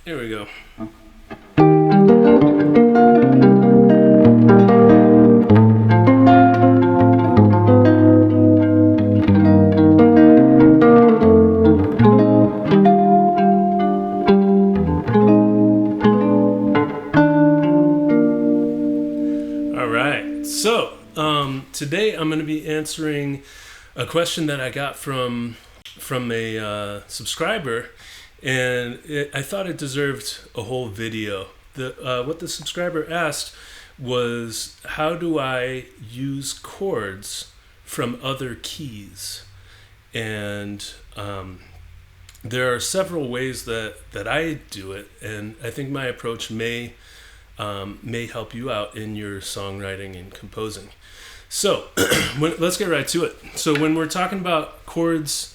Here we go. All right. So today I'm going to be answering a question that I got from a subscriber, and I thought it deserved a whole video. What the subscriber asked was, how do I use chords from other keys? And there are several ways that I do it, and I think my approach may help you out in your songwriting and composing. So let's get right to it. So when we're talking about chords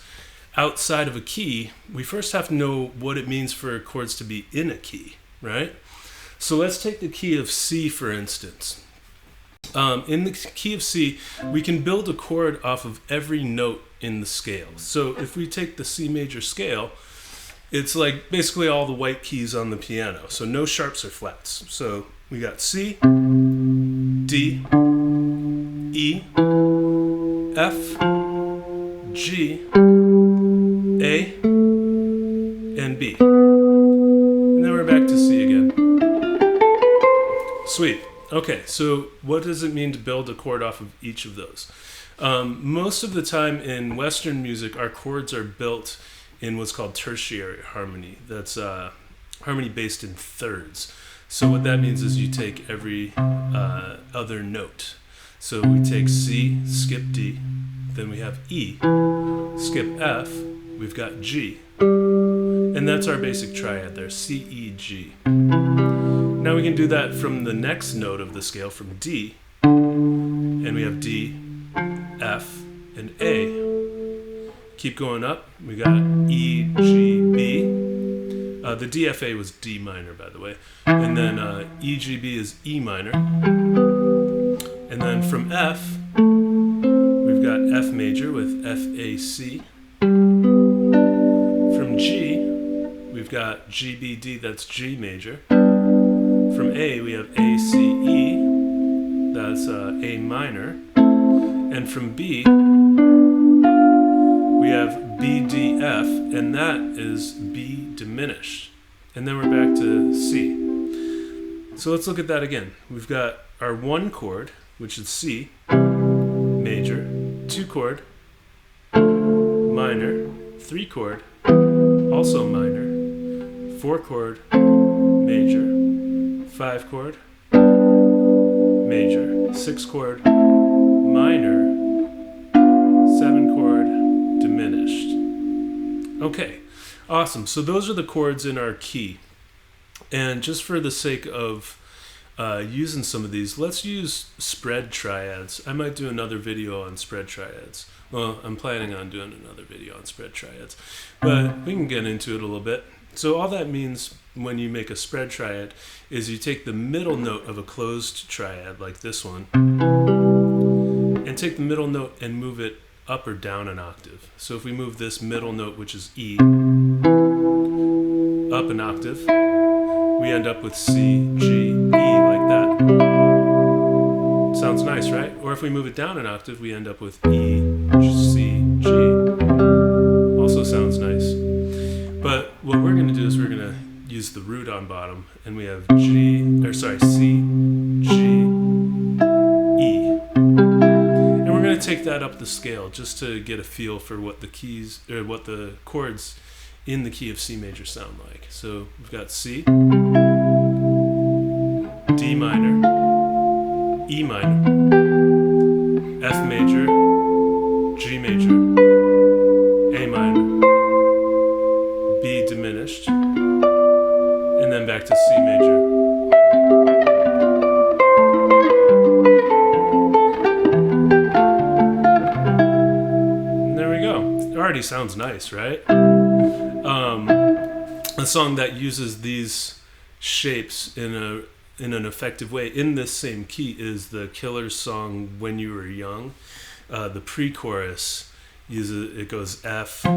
outside of a key, we first have to know what it means for chords to be in a key, right? So let's take the key of C, for instance. In the key of C, we can build a chord off of every note in the scale. So if we take the C major scale, it's like basically all the white keys on the piano. So no sharps or flats. So we got C, D, E, F, G, A, and B. And then we're back to C again. Sweet. Okay, so what does it mean to build a chord off of each of those? Most of the time in Western music, our chords are built in what's called tertiary harmony. That's harmony based in thirds. So what that means is you take every other note. So we take C, skip D, then we have E, skip F, we've got G. And that's our basic triad there, C, E, G. Now we can do that from the next note of the scale, from D, and we have D, F, and A. Keep going up, we got E, G, B. The DFA was D minor, by the way. And then E, G, B is E minor. And then from F, we've got F major with F, A, C. From G, we've got G, B, D, that's G major. From A, we have A, C, E, that's A minor. And from B, we have B, D, F, and that is B diminished. And then we're back to C. So let's look at that again. We've got our one chord, which is C, major, two chord, minor, three chord, also minor, four chord, major, five chord, major, six chord, minor, seven chord, diminished. Okay, awesome. So those are the chords in our key. And just for the sake of using some of these, let's use spread triads. I might do another video on spread triads. Well, I'm planning on doing another video on spread triads, but we can get into it a little bit. So all that means when you make a spread triad is you take the middle note of a closed triad, like this one, and take the middle note and move it up or down an octave. So if we move this middle note, which is E, up an octave, we end up with C, G, E, like that. Sounds nice, right? Or if we move it down an octave, we end up with E, C, G. Also sounds nice. But what we're going to do is we're going to use the root on bottom, and we have C, G, E. And we're going to take that up the scale just to get a feel for what the keys, or what the chords in the key of C major sound like. So we've got C, D minor, E minor, F major, G major, A minor, B diminished, and then back to C major. And there we go. It already sounds nice, right? A song that uses these shapes in an effective way in this same key is the Killers song "When You Were Young." The pre-chorus goes F, G,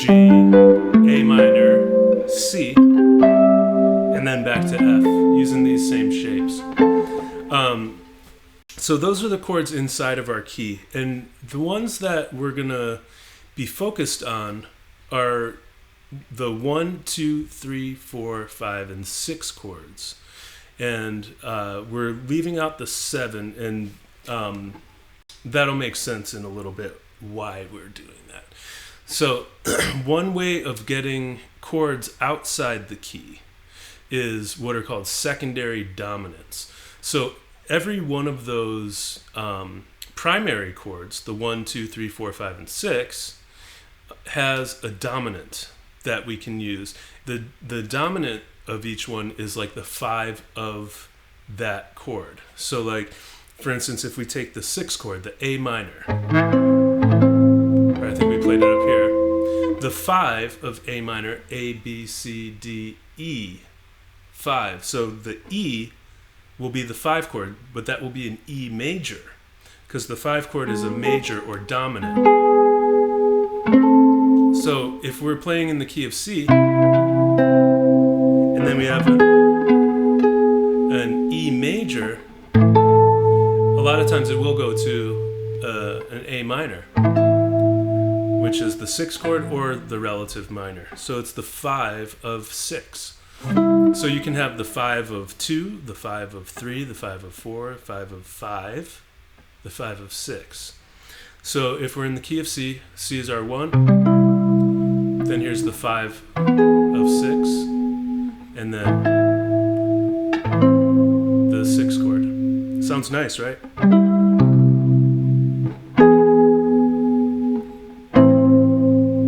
A minor, C, So those are the chords inside of our key. And the ones that we're going to be focused on are the 1, 2, 3, 4, 5, and 6 chords. And we're leaving out the 7, and that'll make sense in a little bit why we're doing that. So one way of getting chords outside the key is what are called secondary dominants. So every one of those primary chords, the 1, 2, 3, 4, 5, and 6, has a dominant that we can use. The dominant of each one is like the 5 of that chord. So like, for instance, if we take the 6th chord, the A minor, I think we played it up here, the 5 of A minor, A, B, C, D, E, 5. So the E will be the 5 chord, but that will be an E major, because the 5 chord is a major or dominant. So if we're playing in the key of C, and then we have an E major, a lot of times it will go to an A minor, which is the 6th chord or the relative minor. So it's the 5 of 6. So you can have the 5 of 2, the 5 of 3, the 5 of 4, 5 of 5, the 5 of 6. So if we're in the key of C, C is our 1, then here's the 5 of 6, and then the 6th chord. Sounds nice, right?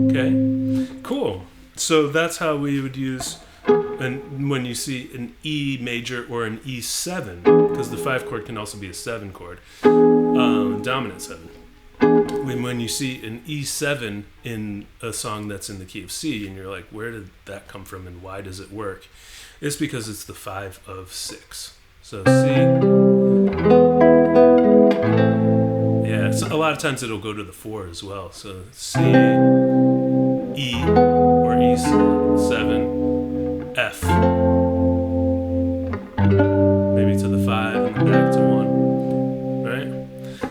Okay, cool. So that's how we would use, and when you see an E major or an E7, because the 5 chord can also be a 7 chord, dominant 7. When you see an E7 in a song that's in the key of C, and you're like, where did that come from and why does it work? It's because it's the 5 of 6. So C, yeah, so a lot of times it'll go to the 4 as well. So C, E, or E7, F, maybe to the 5 and then back to 1, right?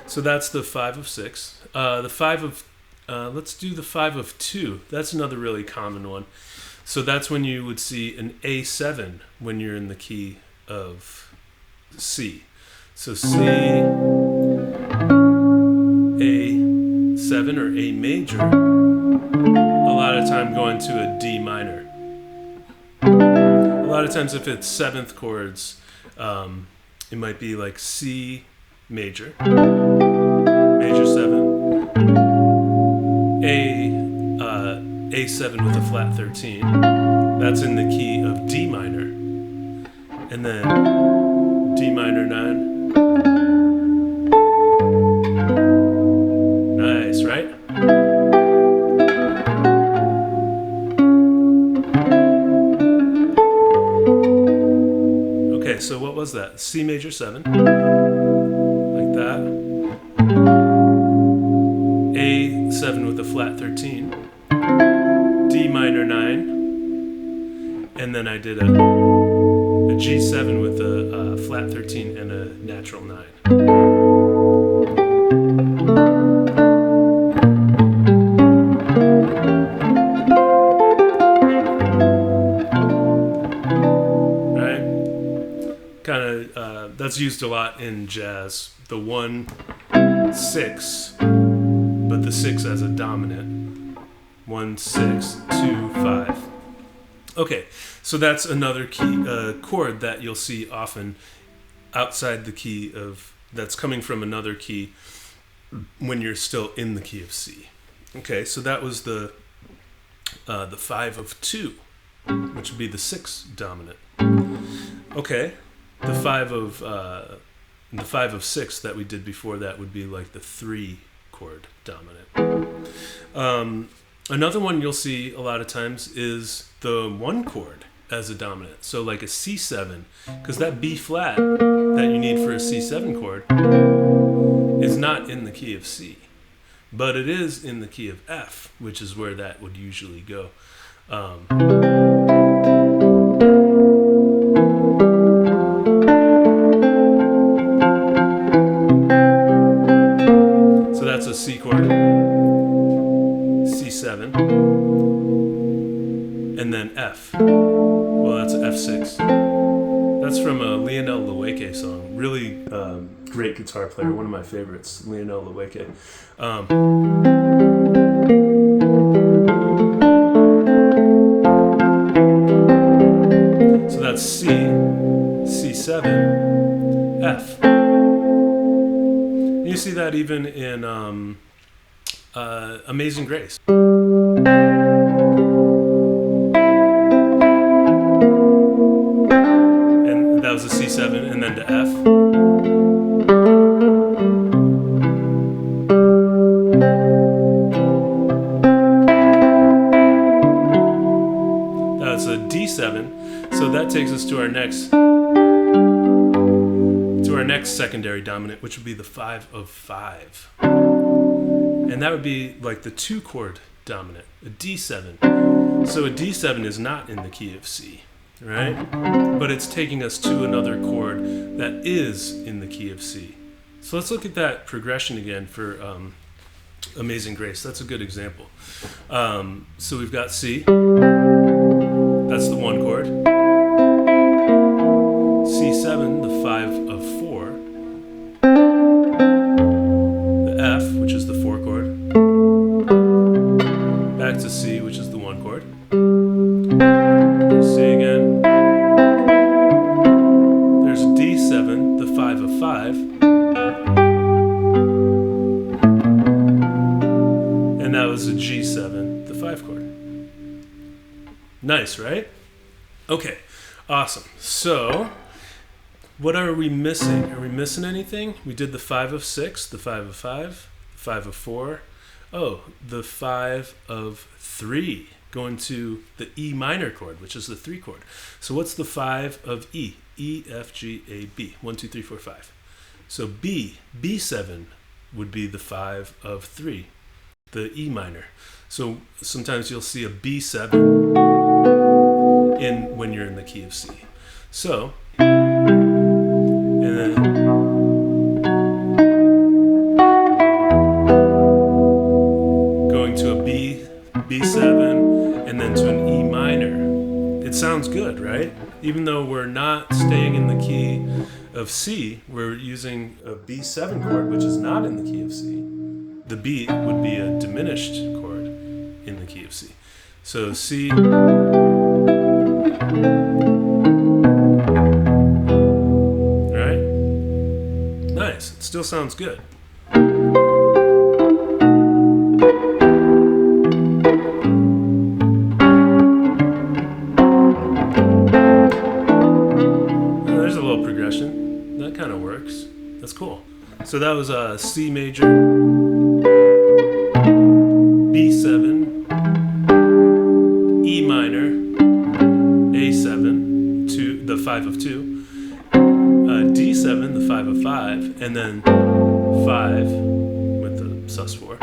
So that's the 5 of 6. The 5 of, let's do the 5 of 2. That's another really common one. So that's when you would see an A7 when you're in the key of C. So C, A7 or A major, a lot of time going to a D minor. A lot of times if it's 7th chords, it might be like C major, major 7, A7 with a flat 13, that's in the key of D minor, and then D minor 9. Nice, right? Okay, so what was that? C major 7, like that. A7 with a flat 13, D minor 9, and then I did a G7 with a flat 13 and a natural 9. Right? Kind of, that's used a lot in jazz. The 1, 6, but the 6 as a dominant. 1, 6, 2, 5. Okay, so that's another key chord that you'll see often outside the key of, that's coming from another key when you're still in the key of C. Okay, so that was the 5 of 2, which would be the 6 dominant. Okay, the 5 of 6 that we did before that would be like the 3 chord dominant. Another one you'll see a lot of times is the 1 chord as a dominant. So like a C7, because that B flat that you need for a C7 chord is not in the key of C, but it is in the key of F, which is where that would usually go. then F. Well, that's an F6. That's from a Lionel Loeke song. Really great guitar player, one of my favorites, Lionel Loeke. So that's C, C7, F. You see that even in Amazing Grace. And that was a C7 and then to F. That's a D7. So that takes us to our next secondary dominant, which would be the 5 of 5. And that would be like the 2-chord dominant, a D7. So a D7 is not in the key of C, right? But it's taking us to another chord that is in the key of C. So let's look at that progression again for Amazing Grace. That's a good example. So we've got C. That's the 1 chord. C7, the 5 of 4. The F, which is the 4 chord. Back to C, which is the 1 chord. There's C again. There's D7, the 5 of 5. And that was a G7, the 5 chord. Nice, right? Okay, awesome. So, what are we missing? Are we missing anything? We did the 5 of 6, the 5 of 5, the 5 of 4. Oh, the 5 of 3, going to the E minor chord, which is the 3 chord. So what's the 5 of E? E, F, G, A, B. 1, 2, 3, 4, 5. So B, B7 would be the 5 of 3, the E minor. So sometimes you'll see a B7 when you're in the key of C. So, and then going to a B, B7, and then to an E minor. It sounds good, right? Even though we're not staying in the key of C, we're using a B7 chord, which is not in the key of C. The B would be a diminished chord in the key of C. So C, right? Nice. It still sounds good. There's a little progression. That kind of works. That's cool. So that was a C major, B7, E minor, A7, the 5 of 2, D7, the 5 of 5, and then 5 with the sus4,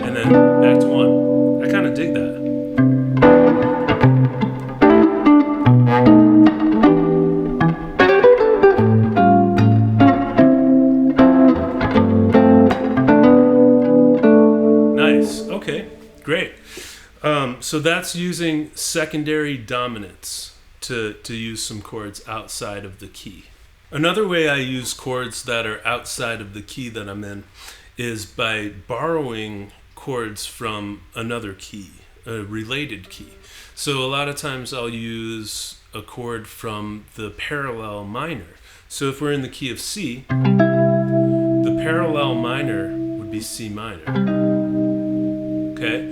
and then back to 1. I kind of dig that. Nice. Okay, great. So that's using secondary dominants to use some chords outside of the key. Another way I use chords that are outside of the key that I'm in is by borrowing chords from another key, a related key. So a lot of times I'll use a chord from the parallel minor. So if we're in the key of C, the parallel minor would be C minor. Okay?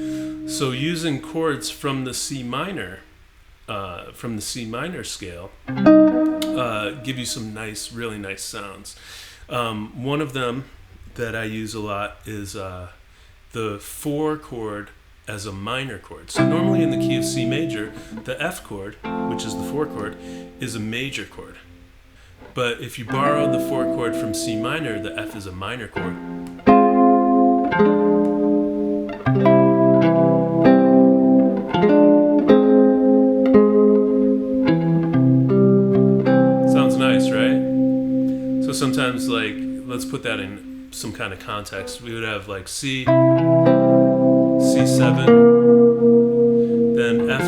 So using chords from the C minor scale, give you some nice, really nice sounds. One of them that I use a lot is the 4 chord as a minor chord. So normally in the key of C major, the F chord, which is the 4 chord, is a major chord. But if you borrow the 4 chord from C minor, the F is a minor chord. Sometimes, like, let's put that in some kind of context. We would have like C, C7, then F,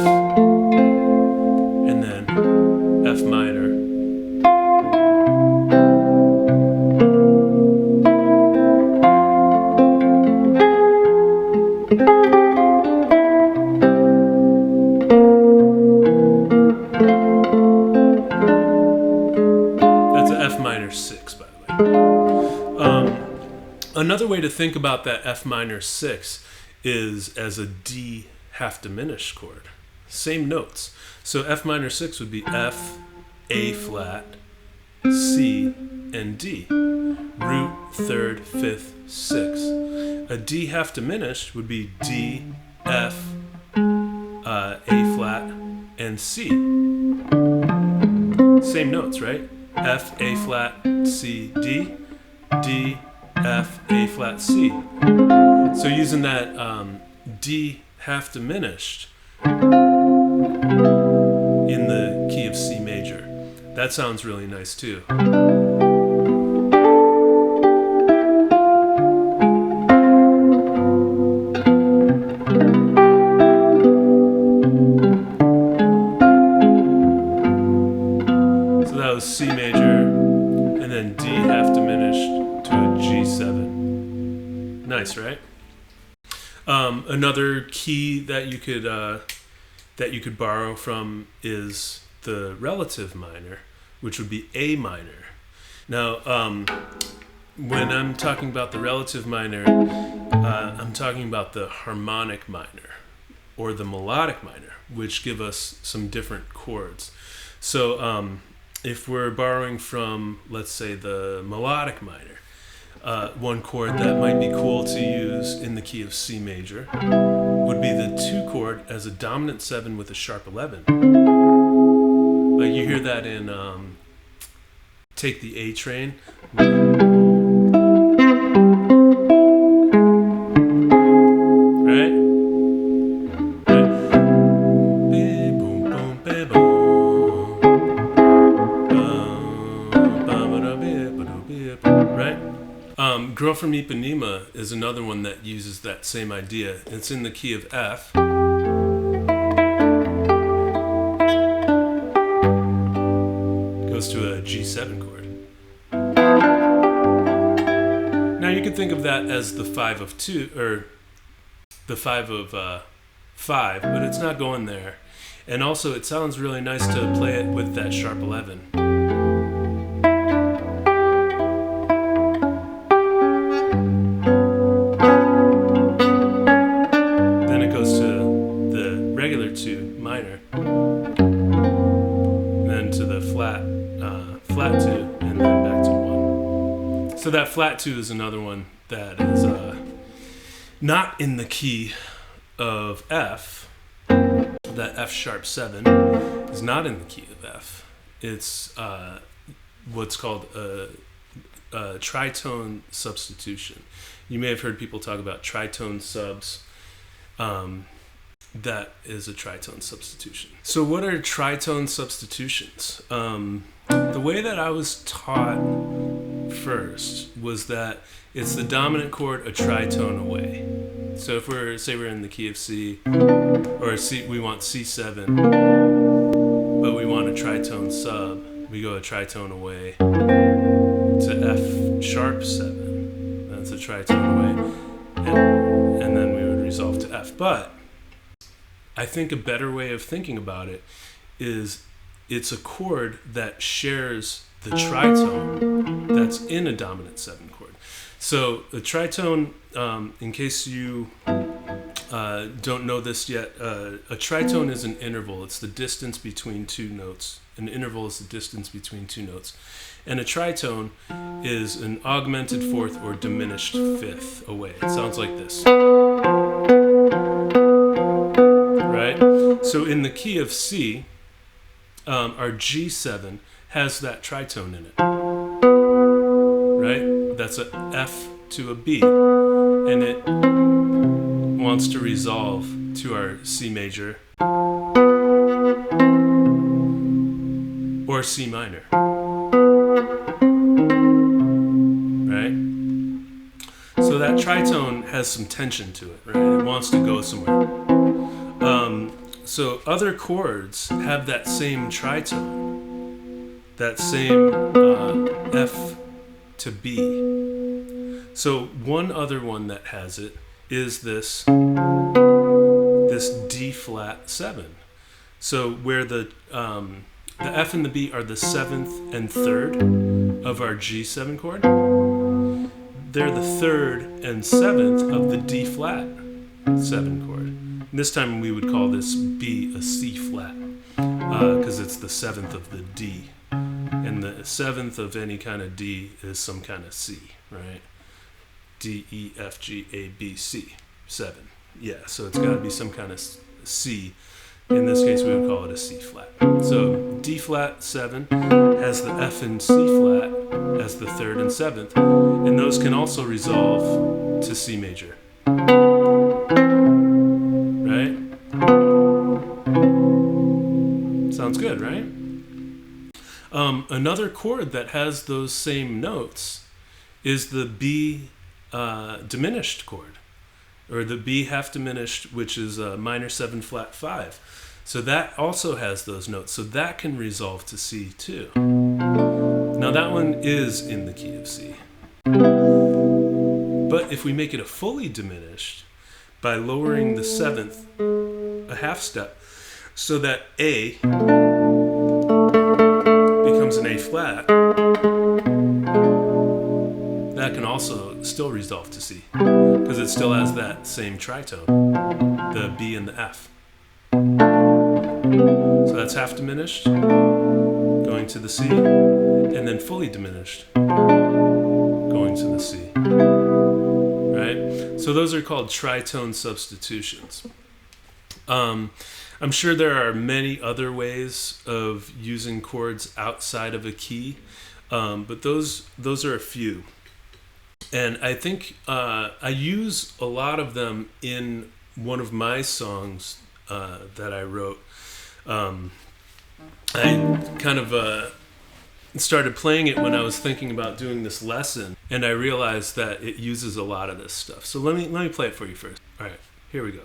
Another way to think about that F minor 6 is as a D half diminished chord. Same notes. So F minor 6 would be F, A flat, C, and D. Root, third, fifth, sixth. A D half diminished would be D, F, A flat, and C. Same notes, right? F, A flat, C, D, D, F, A flat, C. So using that D half diminished in the key of C major. That sounds really nice too. So that was C major, and then D half diminished to a G7. Nice, right? Another key that you could borrow from is the relative minor, which would be A minor. Now, when I'm talking about the relative minor, I'm talking about the harmonic minor or the melodic minor, which give us some different chords. So if we're borrowing from, let's say, the melodic minor, one chord that might be cool to use in the key of C major would be the 2 chord as a dominant 7 with a sharp 11. Like you hear that in Take the A Train. Right? Right? Girl from Ipanema is another one that uses that same idea. It's in the key of F. Goes to a G7 chord. Now you could think of that as the 5 of 2, or the 5 of 5, but it's not going there. And also it sounds really nice to play it with that sharp 11. Regular 2 minor, then to the flat 2, and then back to 1. So that flat 2 is another one that is not in the key of F. That F sharp 7 is not in the key of F. It's what's called a tritone substitution. You may have heard people talk about tritone subs. That is a tritone substitution. So what are tritone substitutions? The way that I was taught first was that it's the dominant chord a tritone away. So if we're in the key of C, or C, we want C7, but we want a tritone sub, we go a tritone away to F sharp 7. That's a tritone away, and then we would resolve to F. But I think a better way of thinking about it is it's a chord that shares the tritone that's in a dominant 7 chord. So the tritone, in case you don't know this yet, a tritone is an interval. It's the distance between 2 notes. An interval is the distance between 2 notes. And a tritone is an augmented 4th or diminished 5th away. It sounds like this. Right? So in the key of C, our G7 has that tritone in it. Right? That's a F to a B. And it wants to resolve to our C major or C minor. Right? So that tritone has some tension to it, right? It wants to go somewhere. So other chords have that same tritone, that same F to B. So one other one that has it is this D flat 7. So where the F and the B are the 7th and 3rd of our G7 chord, they're the 3rd and 7th of the D flat 7 chord. And this time we would call this B a C flat because it's the 7th of the D. And the 7th of any kind of D is some kind of C, right? D, E, F, G, A, B, C. 7. Yeah, so it's got to be some kind of C. In this case, we would call it a C flat. So D flat 7 has the F and C flat as the 3rd and 7th, and those can also resolve to C major. Right? Sounds good, right? Another chord that has those same notes is the B diminished chord, or the B half diminished, which is a minor 7 flat 5. So that also has those notes. So that can resolve to C too. Now that one is in the key of C. But if we make it a fully diminished by lowering the 7th a half step so that A becomes an A flat, that can also still resolve to C because it still has that same tritone, the B and the F. So that's half diminished, going to the C, and then fully diminished, going to the C. Right? So those are called tritone substitutions. I'm sure there are many other ways of using chords outside of a key, but those are a few. And I think I use a lot of them in one of my songs that I wrote. I kind of started playing it when I was thinking about doing this lesson, and I realized that it uses a lot of this stuff. So let me play it for you first. All right, here we go.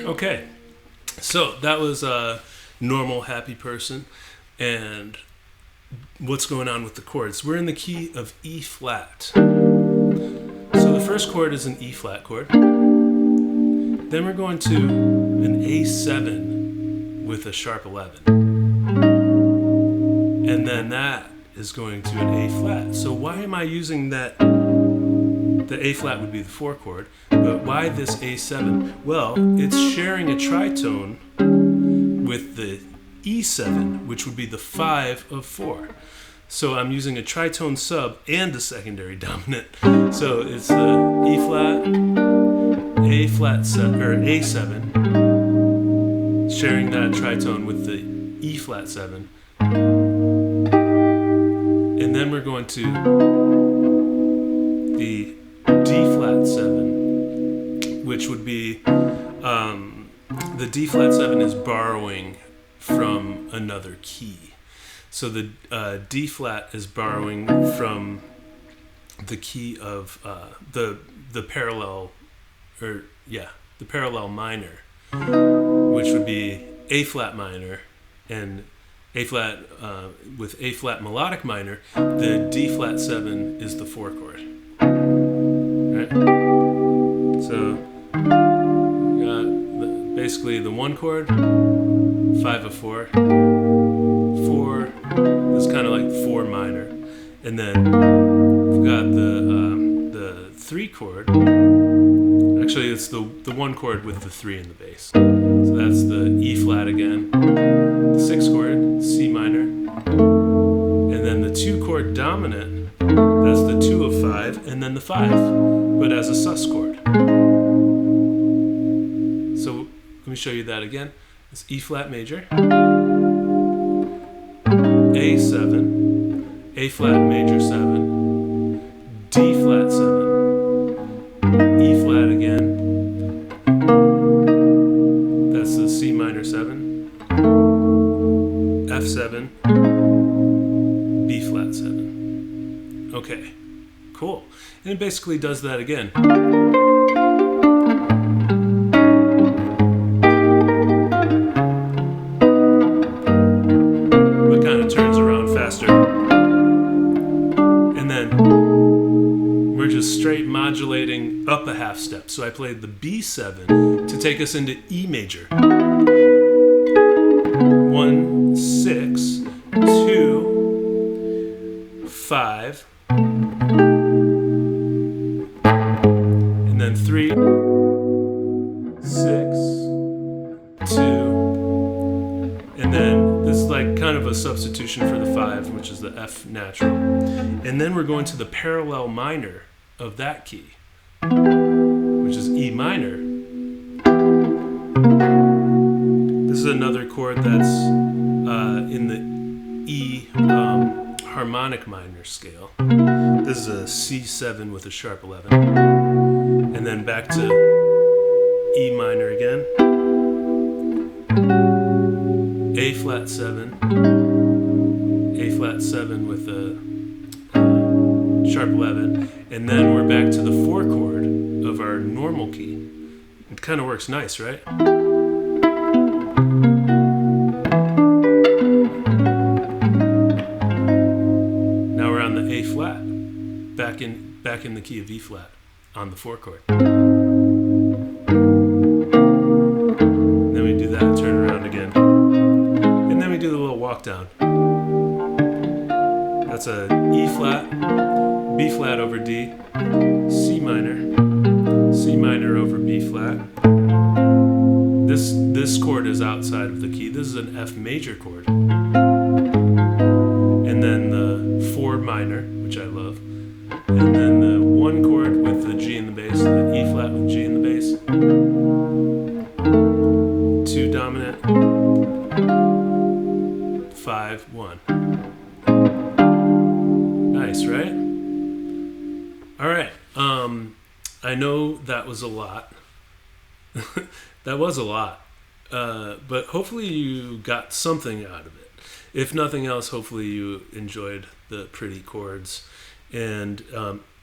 Okay, so that was a normal happy person, and what's going on with the chords? We're in the key of E flat. So the first chord is an E flat chord. Then we're going to an A7 with a sharp 11. And then that is going to an A flat. So why am I using that? The A flat would be the 4 chord, but why this A7? Well, it's sharing a tritone with the E7, which would be the 5 of 4. So I'm using a tritone sub and a secondary dominant. So it's the E flat, A flat 7, or A7, sharing that tritone with the E flat 7. And then we're going to the D flat 7, which would be the D flat 7 is borrowing from another key. So the D flat is borrowing from the key of the parallel, or yeah, the parallel minor, which would be A flat minor, and A flat with A flat melodic minor. The D flat 7 is the 4 chord. Right? So we got basically the 1 chord, 5 of 4, 4 is kind of like 4 minor, and then we've got the 3 chord. Actually, it's the 1 chord with the 3 in the bass. So that's the E flat again. The 6 chord, C minor, and then the 2 chord dominant. That's the 2 of 5, and then the 5, but as a sus chord. So let me show you that again. It's E flat major, A7, A flat major 7, D flat 7, E flat again. That's the C minor 7, F7, B flat 7. Okay, cool. And it basically does that again. Straight modulating up a half step. So I played the B7 to take us into E major. 1, 6, 2, 5, and then 3, 6, 2, and then this is like kind of a substitution for the 5, which is the F natural. And then we're going to the parallel minor of that key, which is E minor. This is another chord that's in the E harmonic minor scale. This is a C7 with a sharp 11. And then back to E minor again. A flat 7. A flat 7 with a sharp 11, and then we're back to the 4 chord of our normal key. It kind of works nice, right? Now we're on the A flat, back in the key of E flat on the 4 chord. Then we do that, turn around again, and then we do the little walk down. That's a E flat, B flat over D, C minor over B flat. This chord is outside of the key. This is an F major chord. And then the 4 minor, which I love. And then the 1 chord with the G in the bass, the E flat with G in the bass. 2 dominant, 5, 1. Nice, right? All right. I know that was a lot. That was a lot. But hopefully you got something out of it. If nothing else, hopefully you enjoyed the pretty chords. And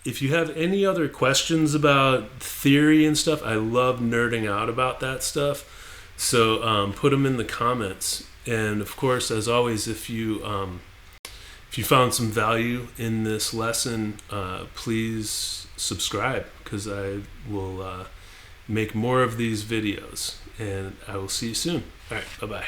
if you have any other questions about theory and stuff, I love nerding out about that stuff. So put them in the comments. And of course, as always, if you found some value in this lesson, please subscribe, because I will make more of these videos, and I will see you soon. All right, bye-bye.